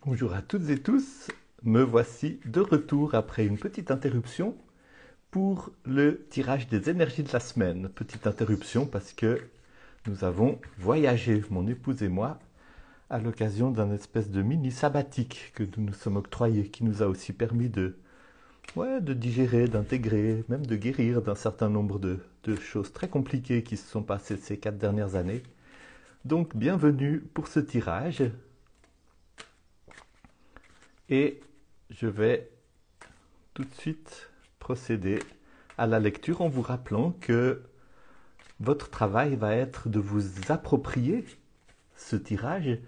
Bonjour à toutes et tous, me voici de retour après une petite interruption pour le tirage des énergies de la semaine. Petite interruption parce que nous avons voyagé, mon épouse et moi, à l'occasion d'un espèce de mini sabbatique que nous nous sommes octroyé, qui nous a aussi permis de digérer, d'intégrer, même de guérir d'un certain nombre de choses très compliquées qui se sont passées ces 4 dernières années. Donc bienvenue pour ce tirage et je vais tout de suite procéder à la lecture en vous rappelant que votre travail va être de vous approprier ce tirage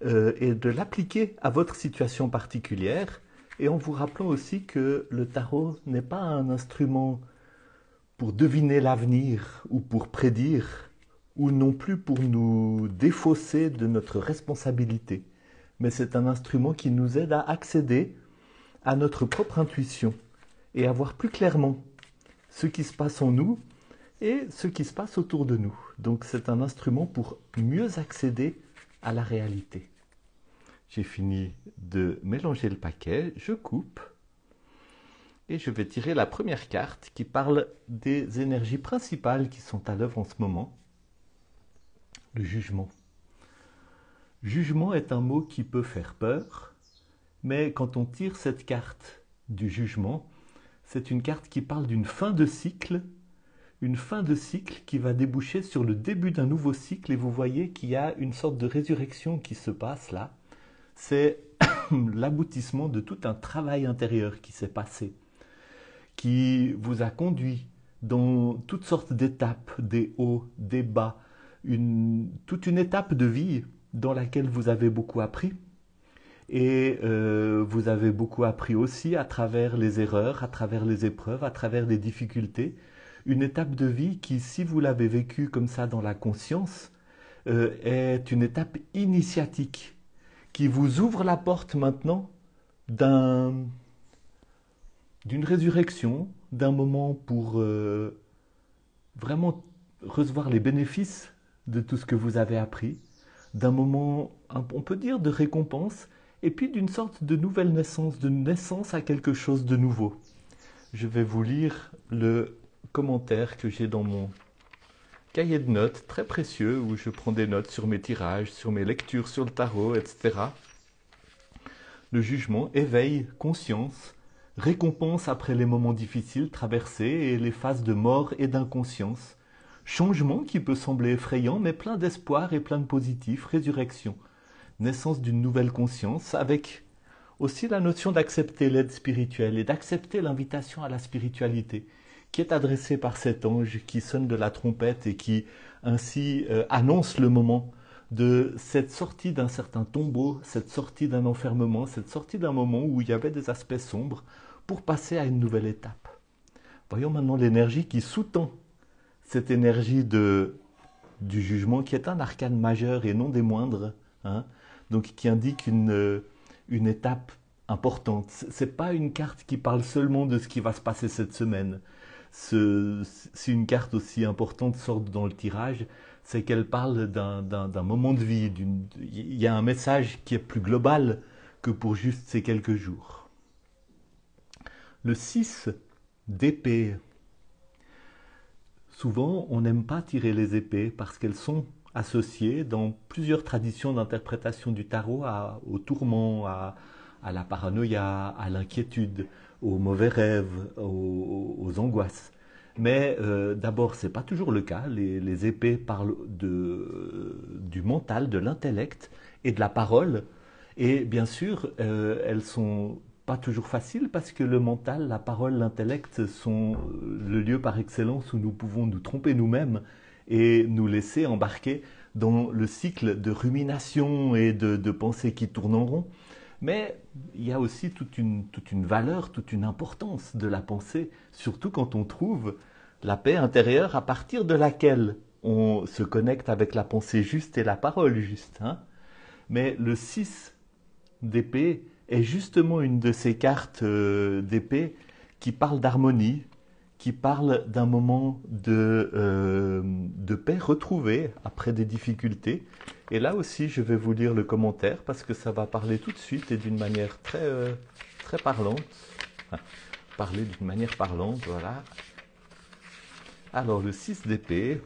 et de l'appliquer à votre situation particulière, et en vous rappelant aussi que le tarot n'est pas un instrument pour deviner l'avenir ou pour prédire, ou non plus pour nous défausser de notre responsabilité, mais c'est un instrument qui nous aide à accéder à notre propre intuition et à voir plus clairement ce qui se passe en nous et ce qui se passe autour de nous. Donc c'est un instrument pour mieux accéder à la réalité. J'ai fini de mélanger le paquet, je coupe et je vais tirer la première carte qui parle des énergies principales qui sont à l'œuvre en ce moment. Le jugement. Jugement est un mot qui peut faire peur, mais quand on tire cette carte du jugement, c'est une carte qui parle d'une fin de cycle, une fin de cycle qui va déboucher sur le début d'un nouveau cycle, et vous voyez qu'il y a une sorte de résurrection qui se passe là. C'est l'aboutissement de tout un travail intérieur qui s'est passé, qui vous a conduit dans toutes sortes d'étapes, des hauts, des bas, toute une étape de vie dans laquelle vous avez beaucoup appris. Et vous avez beaucoup appris aussi à travers les erreurs, à travers les épreuves, à travers les difficultés. Une étape de vie qui, si vous l'avez vécue comme ça dans la conscience, est une étape initiatique qui vous ouvre la porte maintenant d'une résurrection, d'un moment pour vraiment recevoir les bénéfices de tout ce que vous avez appris, d'un moment, on peut dire, de récompense, et puis d'une sorte de nouvelle naissance, de naissance à quelque chose de nouveau. Je vais vous lire le commentaire que j'ai dans mon cahier de notes, très précieux, où je prends des notes sur mes tirages, sur mes lectures, sur le tarot, etc. Le jugement, éveil, conscience, récompense après les moments difficiles traversés et les phases de mort et d'inconscience. Changement qui peut sembler effrayant, mais plein d'espoir et plein de positif, résurrection. Naissance d'une nouvelle conscience, avec aussi la notion d'accepter l'aide spirituelle et d'accepter l'invitation à la spiritualité, qui est adressée par cet ange qui sonne de la trompette et qui ainsi annonce le moment de cette sortie d'un certain tombeau, cette sortie d'un enfermement, cette sortie d'un moment où il y avait des aspects sombres, pour passer à une nouvelle étape. Voyons maintenant l'énergie qui sous-tend cette énergie du jugement, qui est un arcane majeur et non des moindres, hein, donc qui indique une étape importante. Ce n'est pas une carte qui parle seulement de ce qui va se passer cette semaine. Si une carte aussi importante sort dans le tirage, c'est qu'elle parle d'un moment de vie. Il y a un message qui est plus global que pour juste ces quelques jours. Le 6 d'épée. Souvent, on n'aime pas tirer les épées parce qu'elles sont associées dans plusieurs traditions d'interprétation du tarot au tourment, à la paranoïa, à l'inquiétude, aux mauvais rêves, aux angoisses. Mais d'abord, ce n'est pas toujours le cas. Les épées parlent du mental, de l'intellect et de la parole. Et bien sûr, elles sont pas toujours faciles parce que le mental, la parole, l'intellect sont le lieu par excellence où nous pouvons nous tromper nous-mêmes et nous laisser embarquer dans le cycle de rumination et de pensées qui tournent en rond. Mais il y a aussi toute une valeur, toute une importance de la pensée, surtout quand on trouve la paix intérieure à partir de laquelle on se connecte avec la pensée juste et la parole juste. Hein. Mais le 6 d'épée est justement une de ces cartes d'épée qui parle d'harmonie, qui parle d'un moment de paix retrouvée après des difficultés. Et là aussi, je vais vous lire le commentaire parce que ça va parler tout de suite et d'une manière très parlante. Enfin, parler d'une manière parlante, voilà. Alors, le 6 d'épée,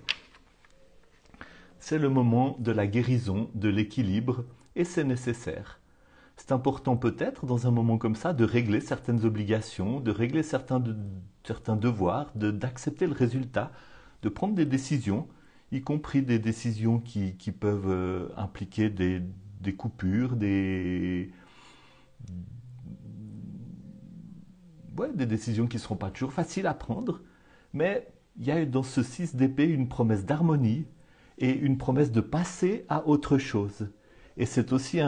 c'est le moment de la guérison, de l'équilibre, et c'est nécessaire. C'est important peut-être, dans un moment comme ça, de régler certaines obligations, de régler certains devoirs, d'accepter le résultat, de prendre des décisions, y compris des décisions qui peuvent impliquer des coupures, des décisions qui ne seront pas toujours faciles à prendre, mais il y a dans ce 6 d'épée une promesse d'harmonie et une promesse de passer à autre chose. Et c'est aussi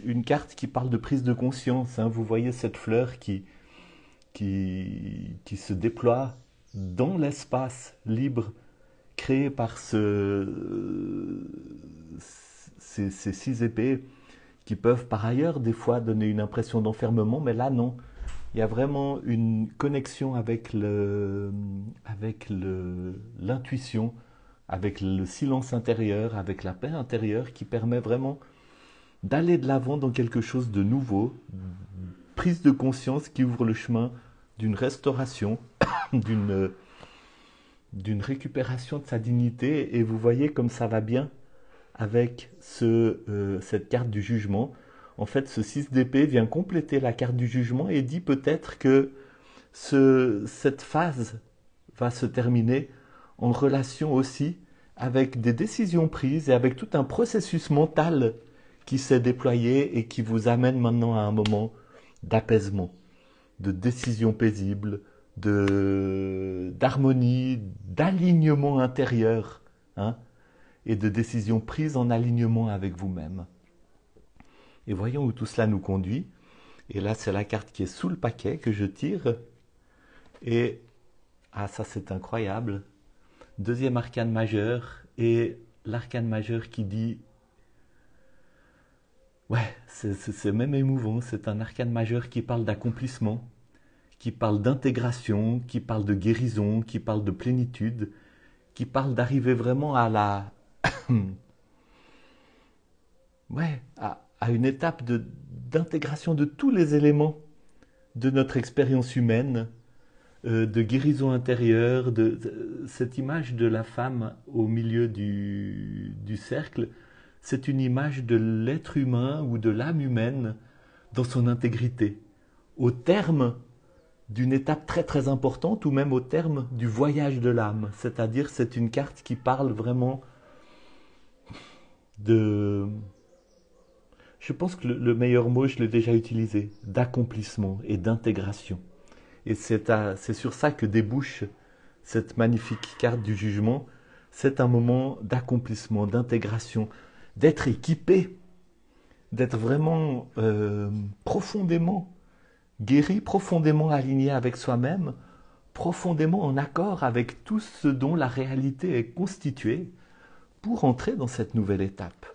une carte qui parle de prise de conscience, hein. Vous voyez cette fleur qui se déploie dans l'espace libre créé par ces 6 épées qui peuvent par ailleurs des fois donner une impression d'enfermement, mais là non. Il y a vraiment une connexion avec l'intuition, avec le silence intérieur, avec la paix intérieure qui permet vraiment d'aller de l'avant dans quelque chose de nouveau, prise de conscience qui ouvre le chemin d'une restauration, d'une récupération de sa dignité. Et vous voyez comme ça va bien avec cette carte du jugement. En fait, ce 6 d'épée vient compléter la carte du jugement et dit peut-être que cette phase va se terminer en relation aussi avec des décisions prises et avec tout un processus mental qui s'est déployé et qui vous amène maintenant à un moment d'apaisement, de décision paisible, d'harmonie, d'alignement intérieur, hein, et de décision prise en alignement avec vous-même. Et voyons où tout cela nous conduit. Et là, c'est la carte qui est sous le paquet que je tire. Et, ça c'est incroyable. Deuxième arcane majeur. Et l'arcane majeur qui dit... Ouais, c'est même émouvant. C'est un arcane majeur qui parle d'accomplissement, qui parle d'intégration, qui parle de guérison, qui parle de plénitude, qui parle d'arriver vraiment à la... ouais, à une étape d'intégration de tous les éléments de notre expérience humaine, de guérison intérieure, cette image de la femme au milieu du cercle, c'est une image de l'être humain ou de l'âme humaine dans son intégrité, au terme d'une étape très importante ou même au terme du voyage de l'âme. C'est-à-dire c'est une carte qui parle vraiment de... Je pense que le meilleur mot, je l'ai déjà utilisé, d'accomplissement et d'intégration. Et c'est sur ça que débouche cette magnifique carte du jugement. C'est un moment d'accomplissement, d'intégration, d'être équipé, d'être vraiment profondément guéri, profondément aligné avec soi-même, profondément en accord avec tout ce dont la réalité est constituée pour entrer dans cette nouvelle étape.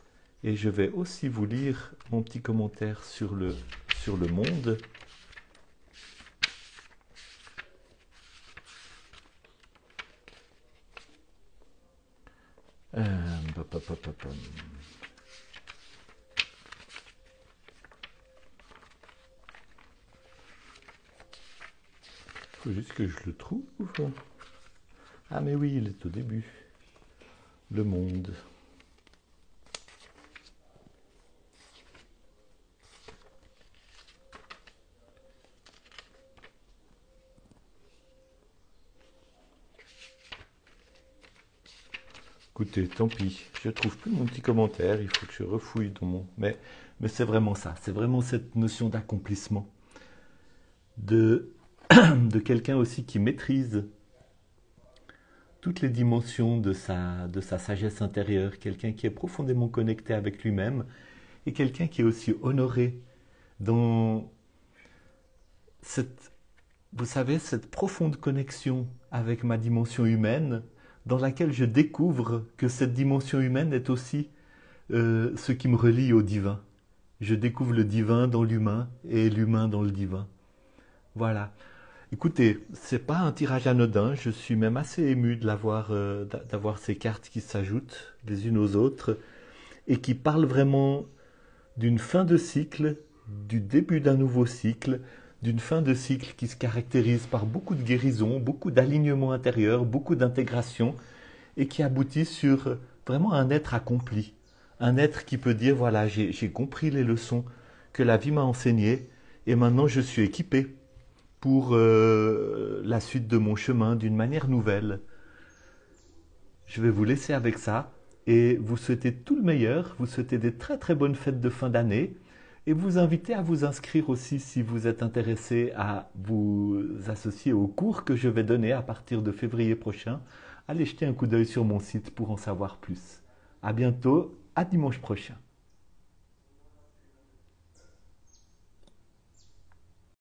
Et je vais aussi vous lire mon petit commentaire sur le monde. Faut juste que je le trouve. Ah mais oui, il est au début. Le monde. Écoutez, tant pis, je trouve plus mon petit commentaire, il faut que je refouille dans mon... Mais c'est vraiment ça, c'est vraiment cette notion d'accomplissement, de quelqu'un aussi qui maîtrise toutes les dimensions de sa sagesse intérieure, quelqu'un qui est profondément connecté avec lui-même et quelqu'un qui est aussi honoré dans vous savez, cette profonde connexion avec ma dimension humaine, dans laquelle je découvre que cette dimension humaine est aussi ce qui me relie au divin. Je découvre le divin dans l'humain et l'humain dans le divin. Voilà. Écoutez, c'est pas un tirage anodin, je suis même assez ému de d'avoir ces cartes qui s'ajoutent les unes aux autres et qui parlent vraiment d'une fin de cycle, du début d'un nouveau cycle, d'une fin de cycle qui se caractérise par beaucoup de guérison, beaucoup d'alignement intérieur, beaucoup d'intégration et qui aboutit sur vraiment un être accompli. Un être qui peut dire, voilà, j'ai compris les leçons que la vie m'a enseignées et maintenant je suis équipé pour la suite de mon chemin d'une manière nouvelle. Je vais vous laisser avec ça et vous souhaiter tout le meilleur, vous souhaiter des très très bonnes fêtes de fin d'année et vous inviter à vous inscrire aussi si vous êtes intéressé à vous associer au cours que je vais donner à partir de février prochain. Allez jeter un coup d'œil sur mon site pour en savoir plus. À bientôt, à dimanche prochain.